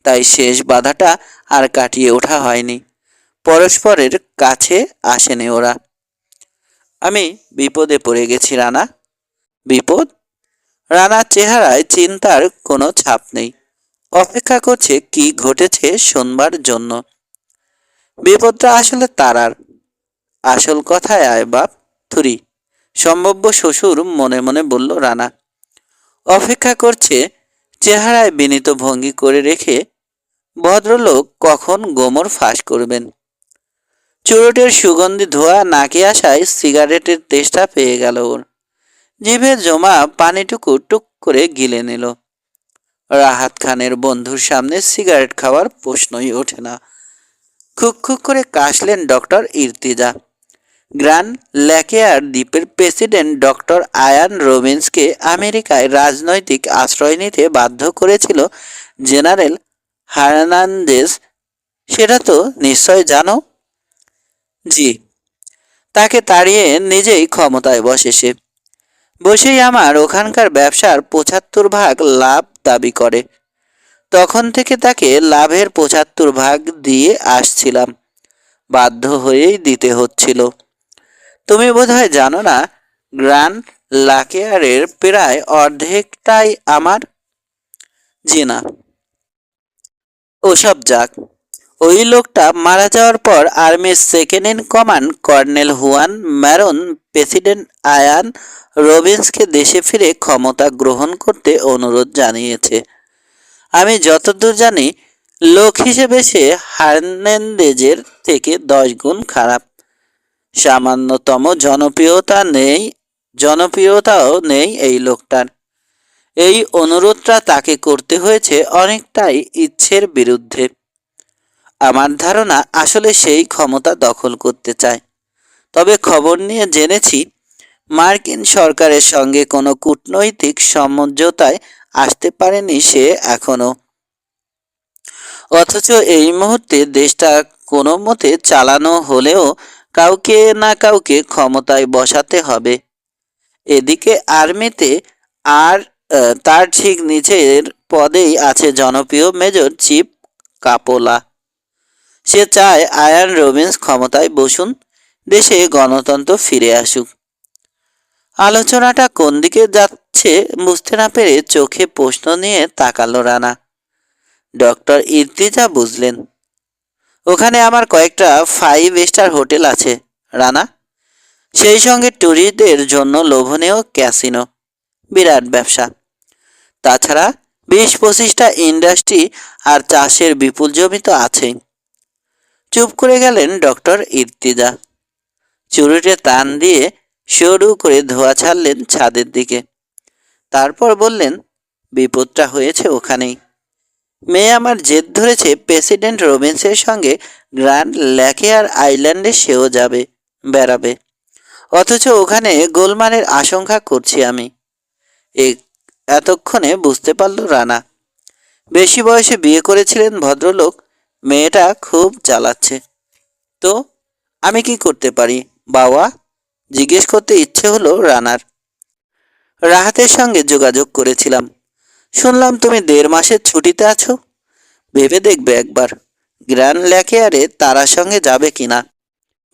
তাই শেষ বাধাটা আর কাটিয়ে ওঠা হয়নি। পরস্পরের কাছে আসেনি ওরা। আমি বিপদে পড়ে গেছি রানা। বিপদ? রানার চেহারায় চিন্তার কোনো ছাপ নেই। অপেক্ষা করছে কি ঘটেছে শোনবার জন্য। বিপদটা আসলে তারার। আসল কথায় আয় বাপ, থুরি, সম্ভাব্য শ্বশুর মনে মনে বলল রানা। অপেক্ষা করছে চেহারায় বিনীত ভঙ্গি করে রেখে ভদ্রলোক কখন গোমর ফাঁস করবেন। চুরুটের সুগন্ধি ধোয়া নাকে আসায় সিগারেটের তেষ্টা পেয়ে গেল ওর। জিভে জমা পানিটুকু টুক করে গিলে নিল। রাহাত খানের বন্ধুর সামনে সিগারেট খাওয়ার প্রশ্নই ওঠে না। খুক খুক করে কাশলেন ডক্টর ইর্তিজা। গ্র্যান্ড ল্যাকেয়ার দ্বীপের প্রেসিডেন্ট ডক্টর আয়ান রবিন্সকে আমেরিকায় রাজনৈতিক আশ্রয় নিতে বাধ্য করেছিল জেনারেল হার্নান্দেজ, সেটা তো নিশ্চয় জানো? জি। তাকে তাড়িয়ে নিজেই ক্ষমতায় বসেছে। বসেই আমার ওখানকার ব্যবসার ৭৫ ভাগ লাভ দাবি করে। তখন থেকে তাকে লাভের ৭৫ ভাগ দিয়ে আসছিলাম। বাধ্য হয়েই দিতে হচ্ছিল। তুমি বোধহয় জানো না, গ্র্যান্ড লাকেয়ারের প্রায় অর্ধেকটাই আমার। জি না। ওসব যাক, ওই লোকটা মারা যাওয়ার পর আর্মির second in command colonel Juan Marron president Ian রবিন্সকে দেশে ফিরে ক্ষমতা গ্রহণ করতে অনুরোধ জানিয়েছে। আমি যতদূর জানি লোক হিসেবে সে হার্নান্দেজের থেকে 10 গুণ খারাপ। সামান্যতম জনপ্রিয়তাও নেই এই লোকটার। এই অনুরোধটা তাকে করতে হয়েছে অনেকটাই ইচ্ছের বিরুদ্ধে। আমার ধারণা আসলে সেই ক্ষমতা দখল করতে চায়। তবে খবর নিয়ে জেনেছি মার্কিন সরকারের সঙ্গে কোনো কূটনৈতিক সমঝোতায় আসতে পারেনি সে এখনো। অথচ এই মুহূর্তে দেশটা কোনো মতে চালানো হলেও কাউকে না কাউকে ক্ষমতায় বসাতে হবে। এদিকে আর্মিতে আর তার ঠিক নিচের পদেই আছে জনপ্রিয় মেজর চিফ কাপোলা। সে চায় আয়ান রবিন্স ক্ষমতায় বসুন, দেশে গণতন্ত্র ফিরে আসুক। আলোচনাটা কোন দিকে যাচ্ছে বুঝতে না পেরে চোখে প্রশ্ন নিয়ে তাকালো রানা। ডক্টর ইর্তিজা বুঝলেন। ওখানে আমার কয়েকটা 5 স্টার হোটেল আছে রানা, সেই সঙ্গে ট্যুরিস্টদের জন্য লোভনীয় ক্যাসিনো, বিরাট ব্যবসা। তাছাড়া 20-25টা ইন্ডাস্ট্রি আর চাষের বিপুল জমি তো আছেই। চুপ করে গেলেন ডক্টর ইর্তিজা। চুরুটে টান দিয়ে সরু করে ধোঁয়া ছাড়লেন ছাদের দিকে। তারপর বললেন, বিপদটা হয়েছে ওখানেই। মেয়ে আমার জেদ ধরেছে প্রেসিডেন্ট রবিন্সের সঙ্গে গ্র্যান্ড ল্যাকেয়ার আইল্যান্ডে সেও বেড়াবে। অথচ ওখানে গোলমালের আশঙ্কা করছি আমি। এতক্ষণে বুঝতে পারল রানা। বেশি বয়সে বিয়ে করেছিলেন ভদ্রলোক। মেয়েটা খুব জ্বালাচ্ছে। তো আমি কি করতে পারি বাবা? জিজ্ঞেস করতে ইচ্ছে হলো রানার। রাহাতের সঙ্গে যোগাযোগ করেছিলাম। শুনলাম তুমি 1.5 মাসের ছুটিতে আছো। ভেবে দেখবে একবার গ্র্যান্ড ল্যাকেয়ারে তারার সঙ্গে যাবে কিনা।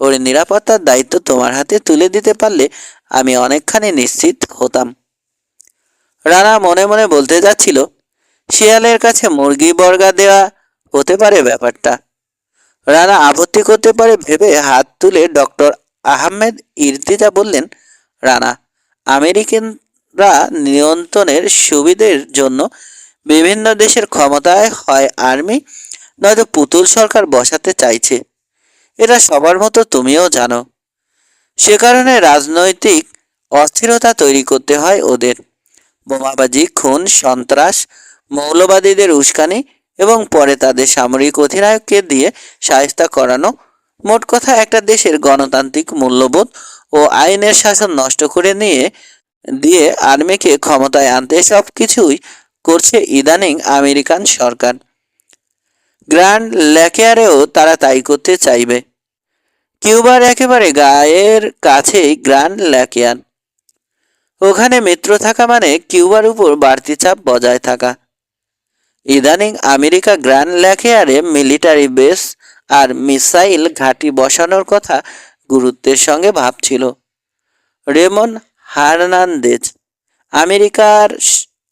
ওর নিরাপত্তার দায়িত্ব তোমার হাতে তুলে দিতে পারলে আমি অনেকখানি নিশ্চিত হতাম। রানা মনে মনে বলতে যাচ্ছিল, শিয়ালের কাছে মুরগি বর্গা দেওয়া হতে পারে ব্যাপারটা। রানা আপত্তি করতে পারে ভেবে হাত তুলে ডক্টর আহমেদ ইরতিজা বললেন, রানা, আমেরিকানরা নিয়ন্ত্রণের সুবিধের জন্য বিভিন্ন দেশের ক্ষমতায় হয় আর্মি নয়তো পুতুল সরকার বসাতে চাইছে। এটা সবার মতো তুমিও জানো। সে কারণে রাজনৈতিক অস্থিরতা তৈরি করতে হয় ওদের। বোমাবাজি, খুন, সন্ত্রাস, মৌলবাদীদের উস্কানি এবং পরে তাদের সামরিক অধিনায়ককে দিয়ে শায়েস্তা করানো। মোট কথা, একটা দেশের গণতান্ত্রিক মূল্যবোধ ও আইনের শাসন নষ্ট করে দিয়ে আর্মিকে ক্ষমতায় আনতে সব কিছুই করছে ইদানিং আমেরিকান সরকার। গ্র্যান্ড ল্যাকেয়ারেও তারা তাই করতে চাইবে। কিউবার একেবারে গায়ের কাছেই গ্র্যান্ড ল্যাকেয়ার। ওখানে মিত্র থাকা মানে কিউবার উপর বাড়তি চাপ বজায় থাকা। ইদানিং আমেরিকা গ্র্যান্ড ল্যাকেয়ারে মিলিটারি বেস আর মিসাইল ঘাঁটি বসানোর কথা গুরুত্বের সঙ্গে ভাবছিল। রেমন হার্নান্দেজ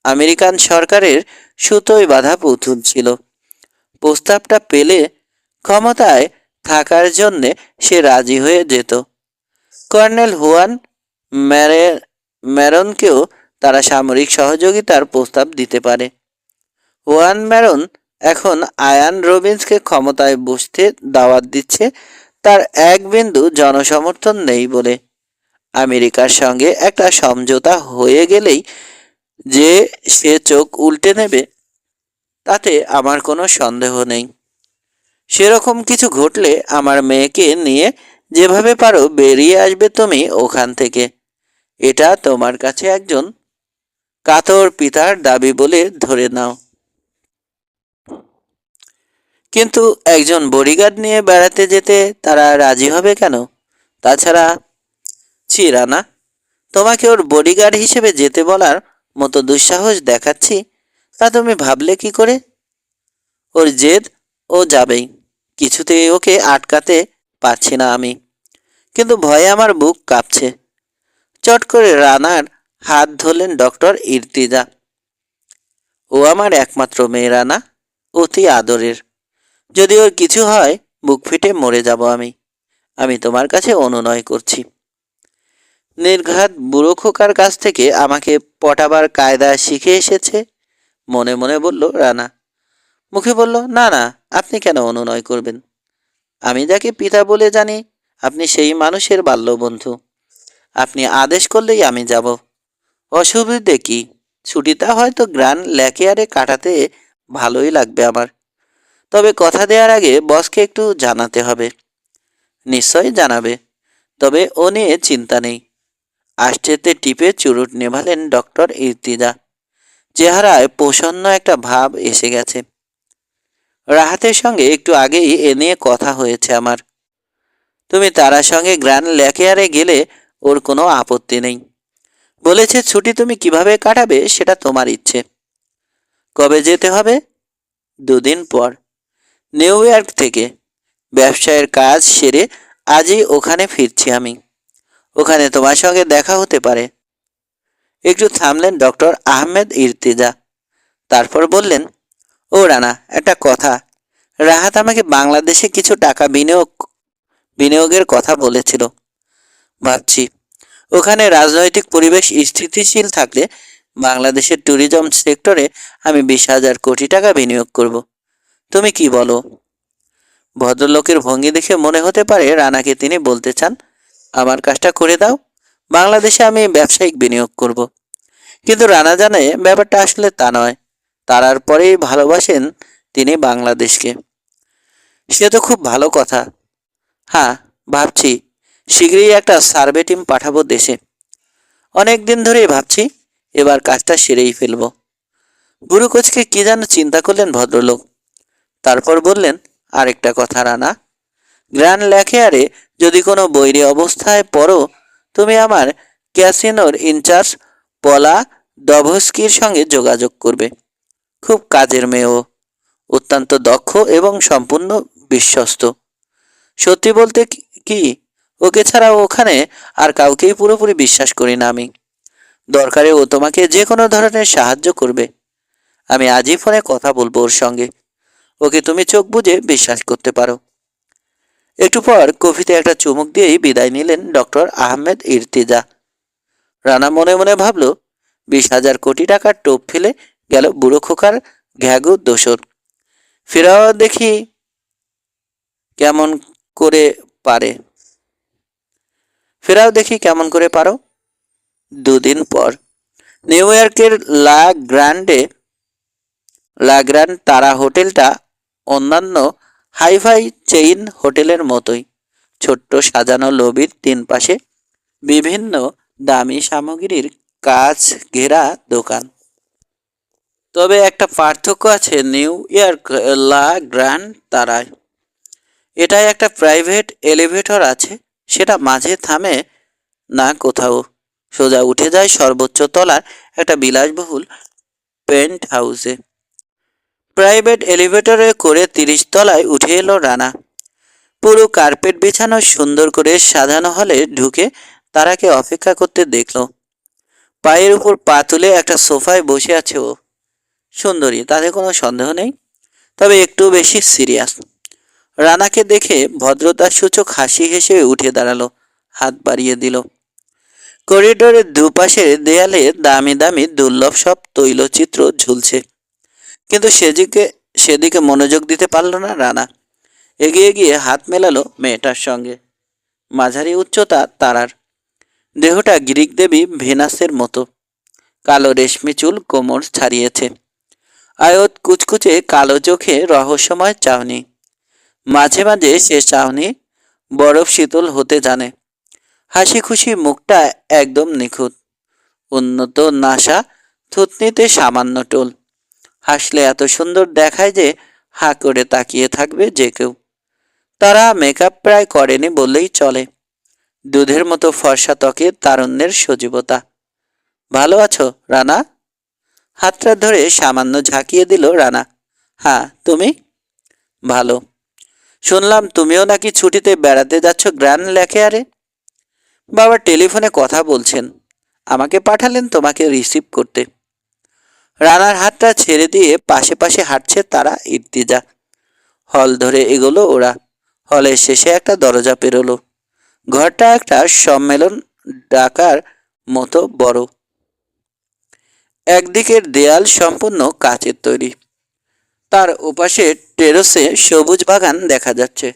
আমেরিকান সরকারের সুতোয় বাঁধা পুতুল ছিল। প্রস্তাবটা পেলে ক্ষমতায় থাকার জন্যে সে রাজি হয়ে যেত। কর্নেল হুয়ান ম্যারনকেও তারা সামরিক সহযোগিতার প্রস্তাব দিতে পারে। হুয়ান ম্যারন এখন আয়ান রবিন্সকে ক্ষমতায় বসতে দাওয়াত দিচ্ছে তার এক বিন্দু জনসমর্থন নেই বলে। আমেরিকার সঙ্গে একটা সমঝোতা হয়ে গেলেই যে সে চোখ উল্টে নেবে তাতে আমার কোনো সন্দেহ নেই। সেরকম কিছু ঘটলে আমার মেয়েকে নিয়ে যেভাবে পারো বেরিয়ে আসবে তুমি ওখান থেকে। এটা তোমার কাছে একজন কাতর পিতার দাবি বলে ধরে নাও। কিন্তু একজন বডিগার্ড নিয়ে বেড়াতে যেতে তারা রাজি হবে কেন? তাছাড়া, ছি রানা, তোমাকে ওর বডিগার্ড হিসেবে যেতে বলার মতো দুঃসাহস দেখাচ্ছি তা তুমি ভাবলে কি করে? ওর জেদ, ও যাবেই। কিছুতেই ওকে আটকাতে পারছি না আমি। কিন্তু ভয়ে আমার বুক কাঁপছে। চট করে রানার হাত ধরলেন ডক্টর ইরতিজা। ও আমার একমাত্র মেয়ে রানা, অতি আদরের। যদি ওর কিছু হয় বুক ফেটে মরে যাব আমি। আমি তোমার কাছে অনুনয় করছি। নির্ঘাত বুড়ো খোকার কাছ থেকে আমাকে পটাবার কায়দা শিখে এসেছে, মনে মনে বলল রানা। মুখে বলল, না না, আপনি কেন অনুনয় করবেন? আমি যাকে পিতা বলে জানি আপনি সেই মানুষের বাল্যবন্ধু। আপনি আদেশ করলেই আমি যাব। অসুবিধে কি? ছুটিটা হয়তো গ্র্যান্ড ল্যাকেয়ারে কাটাতে ভালোই লাগবে আমার। তবে কথা দেওয়ার আগে বসকে একটু জানাতে হবে। নিশ্চয় জানাবে, তবে ও নিয়ে চিন্তা নেই। আষ্টেতে টিপে চুরুট নেভালেন ডক্টর ইরতিজা। চেহারায় প্রসন্ন একটা ভাব এসে গেছে। রাহাতের সঙ্গে একটু আগেই এ নিয়ে কথা হয়েছে আমার। তুমি তারার সঙ্গে গ্র্যান্ড ল্যাকেয়ারে গেলে ওর কোনো আপত্তি নেই। বলেছে ছুটি তুমি কিভাবে কাটাবে সেটা তোমার ইচ্ছে। কবে যেতে হবে? 2 দিন পর, নিউ ইয়র্ক থেকে। ব্যবসায়ের কাজ সেরে আজই ওখানে ফিরছি আমি। ওখানে তোমার সঙ্গে দেখা হতে পারে। একটু থামলেন ডক্টর আহমেদ ইরতিজা। তারপর বললেন, ও রানা, একটা কথা। রাহাত আমাকে বাংলাদেশে কিছু টাকা বিনিয়োগের কথা বলেছিল। ভাবছি ওখানে রাজনৈতিক পরিবেশ স্থিতিশীল থাকলে বাংলাদেশের ট্যুরিজম সেক্টরে আমি 20,000 কোটি টাকা বিনিয়োগ করব। তুমি কি বলো? ভদ্রলোকের ভঙ্গি দেখে মনে হতে পারে রানাকে তিনি বলতে চান, আমার কাজটা করে দাও, বাংলাদেশে আমি ব্যবসায়িক বিনিয়োগ করব। কিন্তু রানা জানে ব্যাপারটা আসলে তা নয়। তারার পরেই ভালোবাসেন তিনি বাংলাদেশকে। সে তো খুব ভালো কথা। হ্যাঁ, ভাবছি শীঘ্রই একটা সার্ভে টিম পাঠাবো দেশে। অনেক দিন ধরেই ভাবছি এবার কাজটা সেরেই ফেলব। বুড়ো কোচকে কি যেন চিন্তা করলেন ভদ্রলোক। তারপর বললেন, আরেকটা কথা রানা, গ্র্যান্ড ল্যাকেয়ারে যদি কোনো বৈরী অবস্থায় পড়ো, তুমি আমার ক্যাসিনোর ইনচার্জ পলা ডভস্কির সঙ্গে যোগাযোগ করবে। খুব কাজের মেয়ে ও, অত্যন্ত দক্ষ এবং সম্পূর্ণ বিশ্বস্ত। সত্যি বলতে কি, ওকে ছাড়া ওখানে আর কাউকেই পুরোপুরি বিশ্বাস করি না আমি। দরকারে ও তোমাকে যে কোনো ধরনের সাহায্য করবে। আমি আজই ফোনে কথা বলবো ওর সঙ্গে। ওকে তুমি চোখ বুজে বিশ্বাস করতে পারো। একটু পর কফিতে একটা চুমুক দিয়েই বিদায় নিলেন ডক্টর আহমেদ ইরতিজা। রানা মনে মনে ভাবল, 20,000 কোটি টাকার টোপ ফেলে গেল বুড়ো খোকার ঘ্যাগু দোসর। ফেরাও দেখি কেমন করে পারে ফেরাও দেখি কেমন করে পারো। দুদিন পর নিউ ইয়র্কের লা গ্র্যান্ড তারা হোটেলটা অন্যান্য হাইফাই চেইন হোটেলের মতোই। ছোট্ট সাজানো লবির তিন পাশে বিভিন্ন দামি সামগ্রীর কাচ ঘেরা দোকান। তবে একটা পার্থক্য আছে নিউ ইয়র্ক লা গ্র্যান্ড তারায়। এটায় একটা প্রাইভেট এলিভেটর আছে, সেটা মাঝে থামে না কোথাও, সোজা উঠে যায় সর্বোচ্চ তলার একটা বিলাসবহুল পেন্ট হাউসে। প্রাইভেট এলিভেটরে করে 30 তলায় উঠে এলো রানা। পুরো কার্পেট বিছানো সুন্দর করে সাজানো হলে ঢুকে তারাকে অপেক্ষা করতে দেখলো। পায়ের উপর পা তুলে একটা সোফায় বসে আছে ও। সুন্দরী, তাতে কোনো সন্দেহ নেই, তবে একটু বেশি সিরিয়াস। রানাকে দেখে ভদ্রতার সূচক হাসি হেসে উঠে দাঁড়ালো, হাত বাড়িয়ে দিল। করিডোরের দুপাশের দেয়ালে দামি দামি দুর্লভ সব তৈলচিত্র ঝুলছে, কিন্তু সেদিকে মনোযোগ দিতে পারল না রানা। এগিয়ে গিয়ে হাত মেলালো মেয়েটার সঙ্গে। মাঝারি উচ্চতা তারার, দেহটা গ্রিক দেবী ভেনাসের মতো। কালো রেশমি চুল কোমর ছাড়িয়েছে, আয়ত কুচকুচে কালো চোখে রহস্যময় চাহনি। মাঝে মাঝে সে চাহনি বরফ শীতল হতে জানে। হাসি খুশি মুখটা একদম নিখুঁত, উন্নত নাসা, থুতনিতে সামান্য টোল। হাসলে এত সুন্দর দেখায় যে হাঁ করে তাকিয়ে থাকবে যে কেউ। তারা মেকআপ প্রায় করেনি বললেই চলে। দুধের মতো ফর্সা ত্বকে তারুণ্যের সজীবতা। ভালো আছো রানা? হাতটা ধরে সামান্য ঝাঁকিয়ে দিল রানা। হ্যাঁ, তুমি? ভালো। শুনলাম তুমিও নাকি ছুটিতে বেড়াতে যাচ্ছ গ্র্যান্ড লেকেয়ারে। বাবা টেলিফোনে কথা বলছেন, আমাকে পাঠালেন তোমাকে রিসিভ করতে। রানার হাতটা ছেড়ে দিয়ে পাশে পাশে হাঁটছে তারা ইর্তিজা। হল ধরে এগোলো ওরা। হলের শেষে একটা দরজা পেরোলো। ঘরটা একটা সম্মেলন ডাকার মতো বড়। একদিকের দেয়াল সম্পূর্ণ কাচের তৈরি, তার ওপাশে টেরেসে সবুজ বাগান দেখা যাচ্ছে।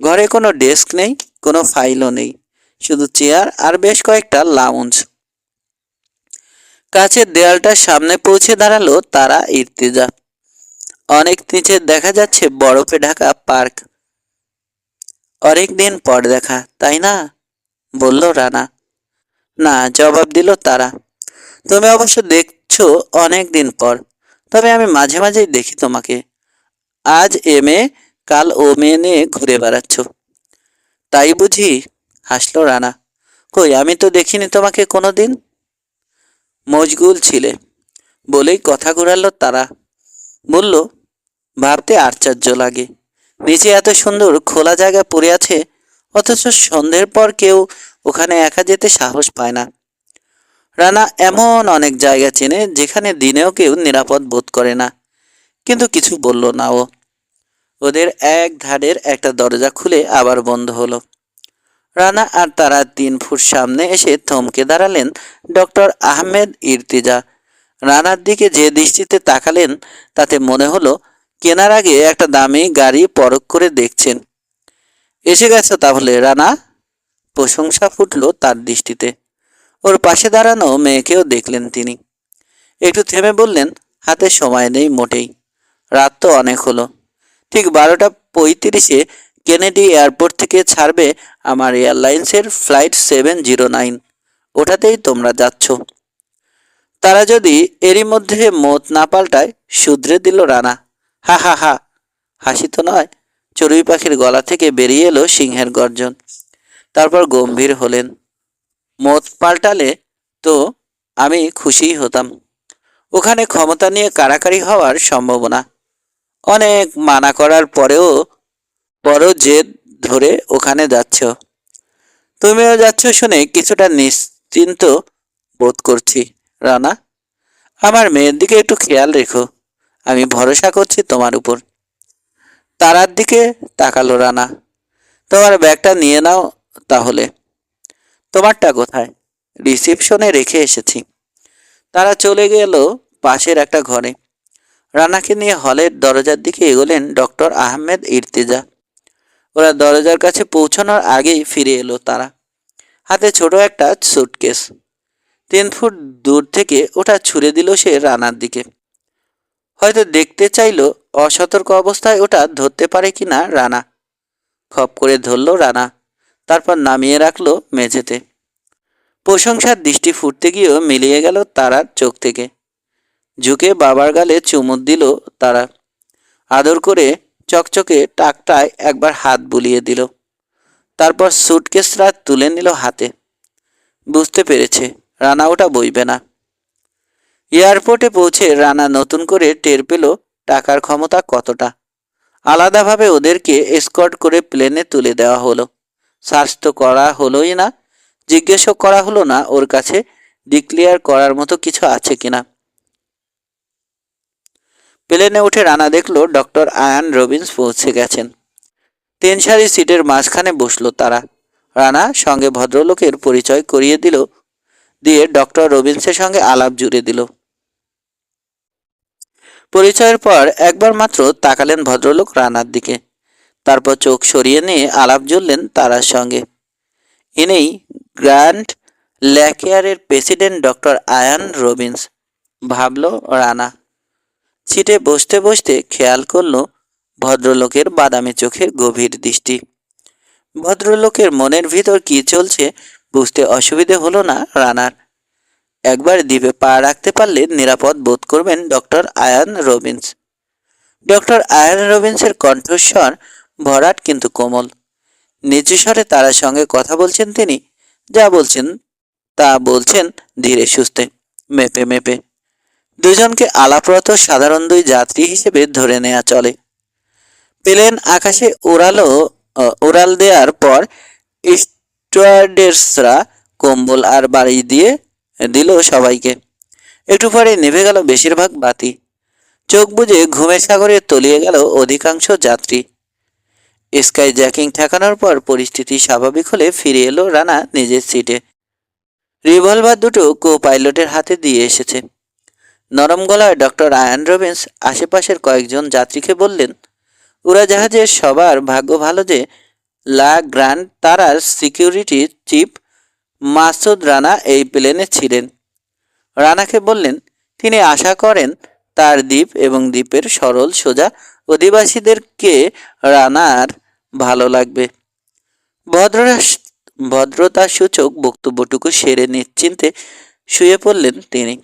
ঘরে কোনো ডেস্ক নেই, কোনো ফাইলও নেই, শুধু চেয়ার আর বেশ কয়েকটা লাউঞ্জ। কাছের দেয়ালটার সামনে পৌঁছে দাঁড়ালো তারা ইর্তিজা। অনেক নিচে দেখা যাচ্ছে বরফে ঢাকা পার্ক। অনেক দিন পর দেখা, তাই না? বলল রানা। না, জবাব দিল তারা। তুমি অবশ্য দেখছো অনেক দিন পর, তবে আমি মাঝে মাঝেই দেখি তোমাকে। আজ এ মেয়ে, কাল ও মেয়ে নিয়ে ঘুরে বেড়াচ্ছ। তাই বুঝি? হাসলো রানা। কই, আমি তো দেখিনি তোমাকে কোনোদিন। মশগুল ছিলে বলেই কথা ঘুরালো তারা। বলল, ভাবতে আশ্চর্য লাগে, নিচে এত সুন্দর খোলা জায়গা পড়ে আছে, অথচ সন্ধ্যের পর কেউ ওখানে একা যেতে সাহস পায় না। রানা এমন অনেক জায়গা চেনে যেখানে দিনেও কেউ নিরাপদ বোধ করে না, কিন্তু কিছু বলল না ও। ওদের এক ধারের একটা দরজা খুলে আবার বন্ধ হলো। রানা আর তারা 3 ফুট সামনে এসে থমকে দাঁড়ালেন ডক্টর আহমেদ ইরতিজা। রানার দিকে যে দৃষ্টিতে তাকালেন তাতে মনে হলো কেনার আগে একটা দামি গাড়ি পরখ করে দেখছেন। এসে গেছো তাহলে রানা? প্রশংসা ফুটল তার দৃষ্টিতে। ওর পাশে দাঁড়ানো মেয়েকেও দেখলেন তিনি। একটু থেমে বললেন, হাতে সময় নেই মোটেই, রাত তো অনেক হলো। ঠিক 12টা 35-এ কেনেডি এয়ারপোর্ট থেকে ছাড়বে আমার এয়ারলাইন্সের ফ্লাইট 709। ওটাতেই তোমরা যাচ্ছ। তারা যদি এরই মধ্যে মত না পাল্টায়, শুধরে দিল রানা। হা হা হা। হাসি তো নয়, চড়ুই পাখির গলা থেকে বেরিয়ে এলো সিংহের গর্জন। তারপর গম্ভীর হলেন। মত পাল্টালে তো আমি খুশিই হতাম। ওখানে ক্ষমতা নিয়ে কাড়াকাড়ি হওয়ার সম্ভাবনা। অনেক মানা করার পরেও বড় জেদ ধরে ওখানে যাচ্ছ। তুমিও যাচ্ছ শুনে কিছুটা নিশ্চিন্ত বোধ করছি রানা। আমার মেয়ের দিকে একটু খেয়াল রেখো, আমি ভরসা করছি তোমার উপর। তারার দিকে তাকালো রানা। তোমার ব্যাগটা নিয়ে নাও তাহলে। তোমারটা কোথায়? রিসেপশনে রেখে এসেছি। তারা চলে গেল পাশের একটা ঘরে। রানাকে নিয়ে হলের দরজার দিকে এগোলেন ডক্টর আহমেদ ইর্তেজা। ওরা দরজার কাছে পৌঁছানোর আগেই ফিরে এলো তারা, হাতে ছোট একটা সুটকেস। 3 ফুট দূর থেকে ওটা ছুঁড়ে দিল সে রানার দিকে। হয়তো দেখতে চাইলো অসতর্ক অবস্থায় ওটা ধরতে পারে কিনা রানা। খপ করে ধরল রানা, তারপর নামিয়ে রাখলো মেঝেতে। প্রশংসার দৃষ্টি ফুটতে গিয়েও মিলিয়ে গেল তারার চোখ থেকে। ঝুঁকে বাবার গালে চুমুক দিল তারা। আদর করে চকচকে টাকটায় একবার হাত বুলিয়ে দিল। তারপর সুটকেসটা তুলে নিল হাতে। বুঝতে পেরেছে রানা ওটা বইবে না। এয়ারপোর্টে পৌঁছে রানা নতুন করে টের পেল টাকার ক্ষমতা কতটা। আলাদাভাবে ওদেরকে এসকর্ট করে প্লেনে তুলে দেওয়া হলো। সার্চ তো করা হলোই না, জিজ্ঞেসও করা হলো না ওর কাছে ডিক্লেয়ার করার মতো কিছু আছে কিনা। প্লেনে উঠে রানা দেখলো ডক্টর আয়ান রবিন্স পৌঁছে গেছেন। 3 সারি সিটের মাঝখানে বসলো তারা। রানা সঙ্গে ভদ্রলোকের পরিচয় করিয়ে দিয়ে ডক্টর রবিন্সের সঙ্গে আলাপ জুড়ে দিল। পরিচয়ের পর একবার মাত্র তাকালেন ভদ্রলোক রানার দিকে, তারপর চোখ সরিয়ে নিয়ে আলাপ জুড়লেন তারার সঙ্গে। ইনিই গ্র্যান্ড ল্যাকেয়ারের প্রেসিডেন্ট ডক্টর আয়ান রবিন্স, ভাবল রানা। সিটে বসতে বসতে খেয়াল করল ভদ্রলোকের বাদামি চোখের গভীর দৃষ্টি। ভদ্রলোকের মনের ভিতর কি চলছে বুঝতে অসুবিধে হলো না রানার। একবার দ্বীপে পা রাখতে পারলে নিরাপদ বোধ করবেন doctor Ian Robins. Doctor Ian রবিন্সের কণ্ঠস্বর ভরাট কিন্তু কোমল। নিচু স্বরে তার সঙ্গে কথা বলছেন তিনি। যা বলছেন তা বলছেন ধীরে সুস্থে, মেপে মেপে। দুজনকে আলাপরত সাধারণ 2 যাত্রী হিসেবে ধরে নেওয়া চলে। প্লেন আকাশে উড়াল দেওয়ার পর স্টুয়ার্ডেসরা কম্বল আর বাড়ি দিয়ে দিল সবাইকে। একটু পরে নিভে গেল বেশিরভাগ বাতি। চোখ বুজে ঘুমের সাগরে তলিয়ে গেল অধিকাংশ যাত্রী। স্কাই জ্যাকিং ঠেকানোর পর পরিস্থিতি স্বাভাবিক হলে ফিরে এলো রানা নিজের সিটে। রিভলভার দুটো কো পাইলটের হাতে দিয়ে এসেছে। নরম গলায় ডক্টর আয়ান রবিন্স আশেপাশের কয়েকজন যাত্রীকে বললেন, উড়াজাহাজের সবার ভাগ্য ভালো যে লা গ্র্যান্ড তারার সিকিউরিটি চিফ মাসুদ রানা এই প্লেনে ছিলেন। রানাকে বললেন তিনি আশা করেন তার দ্বীপ এবং দ্বীপের সরল সোজা অধিবাসীদেরকে রানার ভালো লাগবে। ভদ্রতাসূচক বক্তব্যটুকু সেরে নিশ্চিন্তে শুয়ে পড়লেন তিনি।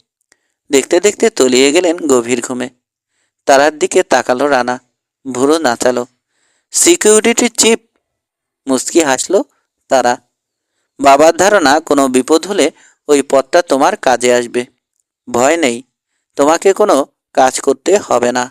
দেখতে দেখতে তলিয়ে গেলেন গভীর ঘুমে। তারার দিকে তাকালো রানা, ভুরু নাচালো। Security chief? মুচকি হাসলো তারা। বাবার ধারণা কোনো বিপদ হলে ওই পথটা তোমার কাজে আসবে। ভয় নেই, তোমাকে কোনো কাজ করতে হবে না।